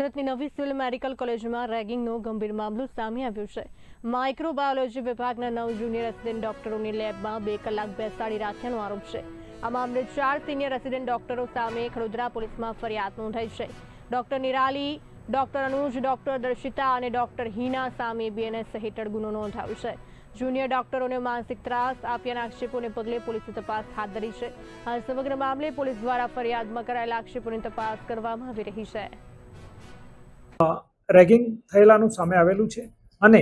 સુરતની નવી civil medical કોલેજમાં રેગિંગનો ગંભીર મામલો સામે આવ્યો છે। માઇક્રોબાયોલોજી વિભાગના 9 જુનિયર રેસિડેન્ટ ડોક્ટરોની લેબમાં 2 કલાક બેસાડી રાખ્યાનો આરોપ છે। આ મામલે 4 સિનિયર રેસિડેન્ટ ડોક્ટરો સામે ખડોદરા પોલીસમાં ફરિયાદ નોંધાઈ છે। ડોક્ટર નિરાલી, ડોક્ટર અનુજ, ડોક્ટર દર્શિતા અને ડોક્ટર હિના સામે બીએનએસ હેઠળ ગુનો નોંધાયો છે। જુનિયર ડોક્ટરોને માનસિક ત્રાસ આપ્યાના આક્ષેપોને પગલે પોલીસે તપાસ હાથ ધરી છે। આ સમગ્ર મામલે પોલીસ દ્વારા ફરિયાદમાં કરાયેલા આક્ષેપોની તપાસ કરવામાં આવી રહી છે। રેગિંગ થયેલાનું સામે આવેલું છે અને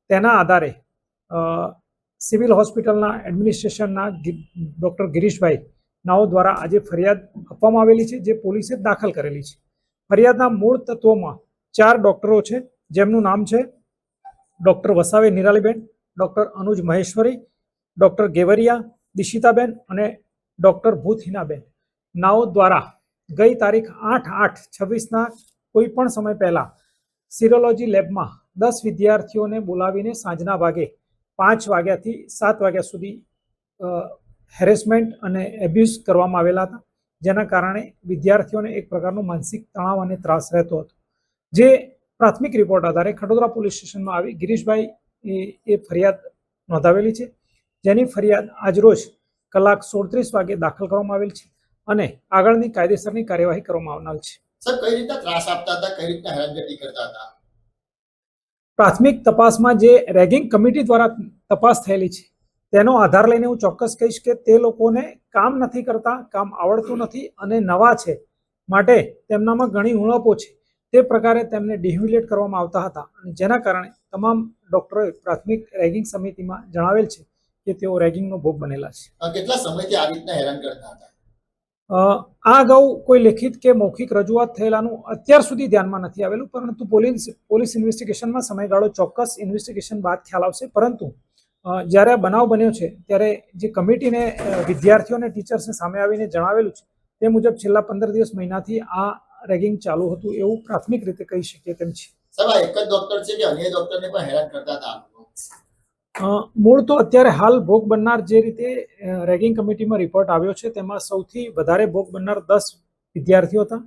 તેના આધારે સિવિલ હોસ્પિટલના એડમિનિસ્ટ્રેશનના ડૉક્ટર ગિરીશભાઈ નાઓ દ્વારા આજે ફરિયાદ આપવામાં આવેલી છે, જે પોલીસે દાખલ કરેલી છે। ફરિયાદના મૂળ તત્વોમાં 4 ડૉક્ટરો છે, જેમનું નામ છે ડૉક્ટર વસાવે નિરાલીબેન, ડૉક્ટર અનુજ મહેશ્વરી, ડૉક્ટર ગેવરિયા દિશિતાબેન અને ડૉક્ટર ભૂત હિનાબેન નાઓ દ્વારા ગઈ તારીખ 8/8/26ના કોઈ પણ સમય પહેલા સિરોલોજી લેબમાં 10 વિદ્યાર્થીઓને બોલાવીને સાંજના ભાગે 5 વાગ્યાથી 7 વાગ્યા સુધી હેરેસમેન્ટ અને એબ્યુઝ કરવામાં આવેલા હતા, જેના કારણે વિદ્યાર્થીઓને એક પ્રકારનો માનસિક તણાવ અને ત્રાસ રહેતો હતો। જે પ્રાથમિક રિપોર્ટ આધારે ખડોદરા પોલીસ સ્ટેશનમાં આવી ગિરીશભાઈ એ ફરિયાદ નોંધાવેલી છે, જેની ફરિયાદ આજરોજ કલાક 16:30 વાગે દાખલ કરવામાં આવેલ છે અને આગળની કાયદેસરની કાર્યવાહી કરવામાં આવનાર છે। સર, કઈ રીતે ત્રાસ આપતા હતા, કઈ રીતે હેરાનગતિ કરતા હતા? પ્રાથમિક તપાસમાં જે રેગિંગ કમિટી દ્વારા તપાસ થયેલી છે તેનો આધાર લઈને હું ચોક્કસ કહીશ કે તે લોકોને કામ નથી કરતા, કામ આવડતું નથી અને નવા છે, માટે તેમનામાં ઘણી ઉણપો છે, તે પ્રકારે તેમને ડિહ્યુમિલેટ કરવામાં આવતા હતા અને જેના કારણે તમામ ડોક્ટરોએ પ્રાથમિક રેગિંગ સમિતિમાં જણાવેલ છે કે તેઓ રેગિંગનો ભોગ બનેલા છે। કેટલા સમયથી આ રીતના હેરાન કરતા હતા? આ અગાઉ કોઈ લેખિત કે મૌખિક રજૂઆત થયેલાનું અત્યાર સુધી ધ્યાનમાં નથી આવેલું, પરંતુ પોલીસ ઇન્વેસ્ટિગેશનમાં સમયગાળો ચોક્કસ ઇન્વેસ્ટિગેશન બાદ ખ્યાલ આવશે। પરંતુ જ્યારે આ બનાવ બન્યો છે ત્યારે જે કમિટીને વિદ્યાર્થીઓ અને ટીચર્સને સામે આવીને જણાવેલું છે તે મુજબ છેલ્લા 15 દિવસ મહિનાથી આ રેગિંગ ચાલુ હતું એવું પ્રાથમિક રીતે કહી શકીએ તેમ છે। સર, આ એક જ ડોક્ટર છે કે અન્ય ડોક્ટરને પણ હેરાન કરતા હતા? મૂળ તો અત્યારે હાલ ભોગ બનનાર જે રીતે રેગિંગ કમિટીમાં રિપોર્ટ આવ્યો છે તેમાં સૌથી વધારે ભોગ બનનાર 10 વિદ્યાર્થીઓ હતા,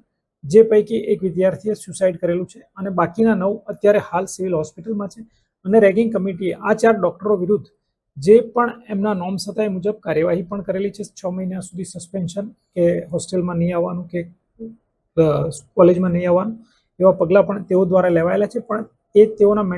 જે પૈકી એક વિદ્યાર્થીએ સુસાઇડ કરેલું છે અને બાકીના 9 અત્યારે હાલ સિવિલ હોસ્પિટલમાં છે અને રેગિંગ કમિટીએ આ 4 ડોક્ટરો વિરુદ્ધ જે પણ એમના નોર્મ્સ હતા એ મુજબ કાર્યવાહી પણ કરેલી છે। 6 મહિના સુધી સસ્પેન્શન કે હોસ્ટેલમાં નહીં આવવાનું કે કોલેજમાં નહીં આવવાનું એવા પગલાં પણ તેઓ દ્વારા લેવાયેલા છે, પણ એ તેઓના